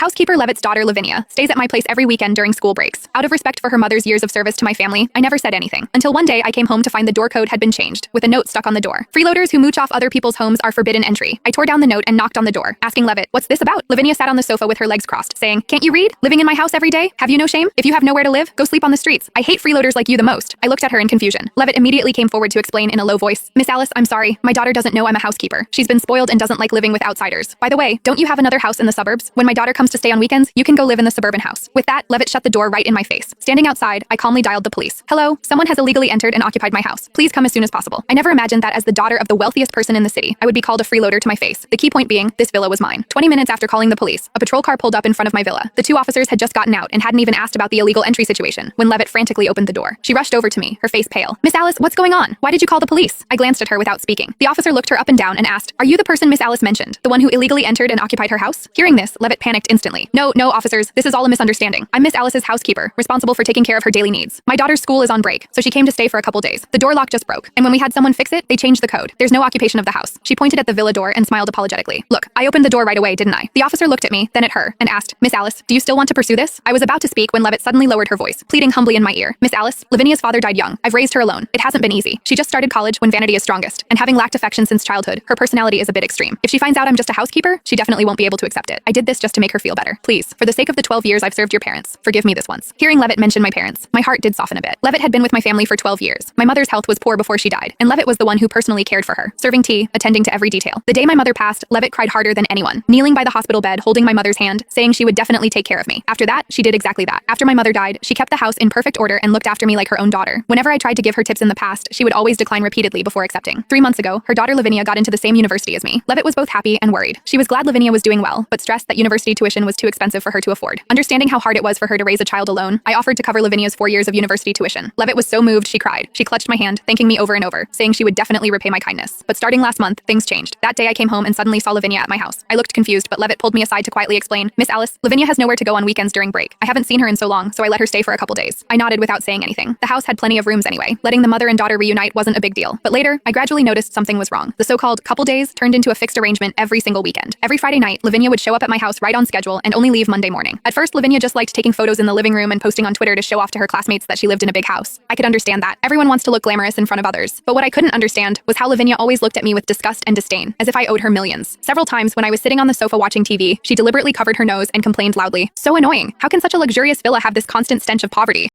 Housekeeper Levitt's daughter Lavinia stays at my place every weekend during school breaks. Out of respect for her mother's years of service to my family, I never said anything. Until one day I came home to find the door code had been changed, with a note stuck on the door. Freeloaders who mooch off other people's homes are forbidden entry. I tore down the note and knocked on the door, asking Levitt, "What's this about?" Lavinia sat on the sofa with her legs crossed, saying, "Can't you read? Living in my house every day? Have you no shame? If you have nowhere to live, go sleep on the streets. I hate freeloaders like you the most." I looked at her in confusion. Levitt immediately came forward to explain in a low voice, "Miss Alice, I'm sorry. My daughter doesn't know I'm a housekeeper. She's been spoiled and doesn't like living with outsiders. By the way, don't you have another house in the suburbs? When my daughter comes to stay on weekends, you can go live in the suburban house." With that, Levitt shut the door right in my face. Standing outside, I calmly dialed the police. "Hello, someone has illegally entered and occupied my house. Please come as soon as possible." I never imagined that as the daughter of the wealthiest person in the city, I would be called a freeloader to my face. The key point being, this villa was mine. 20 minutes after calling the police, a patrol car pulled up in front of my villa. The two officers had just gotten out and hadn't even asked about the illegal entry situation when Levitt frantically opened the door. She rushed over to me, her face pale. "Miss Alice, what's going on? Why did you call the police?" I glanced at her without speaking. The officer looked her up and down and asked, "Are you the person Miss Alice mentioned? The one who illegally entered and occupied her house?" Hearing this, Levitt panicked instantly. No, officers, this is all a misunderstanding. I'm Miss Alice's housekeeper, responsible for taking care of her daily needs. My daughter's school is on break, so she came to stay for a couple days. The door lock just broke, and when we had someone fix it, they changed the code. There's no occupation of the house." She pointed at the villa door and smiled apologetically. "Look, I opened the door right away, didn't I?" The officer looked at me, then at her, and asked, "Miss Alice, do you still want to pursue this?" I was about to speak when Levitt suddenly lowered her voice, pleading humbly in my ear. "Miss Alice, Lavinia's father died young. I've raised her alone. It hasn't been easy. She just started college when vanity is strongest, and having lacked affection since childhood, her personality is a bit extreme. If she finds out I'm just a housekeeper, she definitely won't be able to accept it. I did this just to make her feel better. Please, for the sake of the 12 years I've served your parents, forgive me this once." Hearing Levitt mention my parents, my heart did soften a bit. Levitt had been with my family for 12 years. My mother's health was poor before she died, and Levitt was the one who personally cared for her, serving tea, attending to every detail. The day my mother passed, Levitt cried harder than anyone, kneeling by the hospital bed, holding my mother's hand, saying she would definitely take care of me. After that, she did exactly that. After my mother died, she kept the house in perfect order and looked after me like her own daughter. Whenever I tried to give her tips in the past, she would always decline repeatedly before accepting. 3 months ago, her daughter Lavinia got into the same university as me. Levitt was both happy and worried. She was glad Lavinia was doing well, but stressed that university tuition was too expensive for her to afford. Understanding how hard it was for her to raise a child alone, I offered to cover Lavinia's 4 years of university tuition. Levitt was so moved she cried. She clutched my hand, thanking me over and over, saying she would definitely repay my kindness. But starting last month, things changed. That day I came home and suddenly saw Lavinia at my house. I looked confused, but Levitt pulled me aside to quietly explain, "Miss Alice, Lavinia has nowhere to go on weekends during break. I haven't seen her in so long, so I let her stay for a couple days." I nodded without saying anything. The house had plenty of rooms anyway. Letting the mother and daughter reunite wasn't a big deal. But later, I gradually noticed something was wrong. The so-called couple days turned into a fixed arrangement every single weekend. Every Friday night, Lavinia would show up at my house right on schedule and only leave Monday morning. At first, Lavinia just liked taking photos in the living room and posting on Twitter to show off to her classmates that she lived in a big house. I could understand that. Everyone wants to look glamorous in front of others. But what I couldn't understand was how Lavinia always looked at me with disgust and disdain, as if I owed her millions. Several times when I was sitting on the sofa watching TV, she deliberately covered her nose and complained loudly, "So annoying. How can such a luxurious villa have this constant stench of poverty?"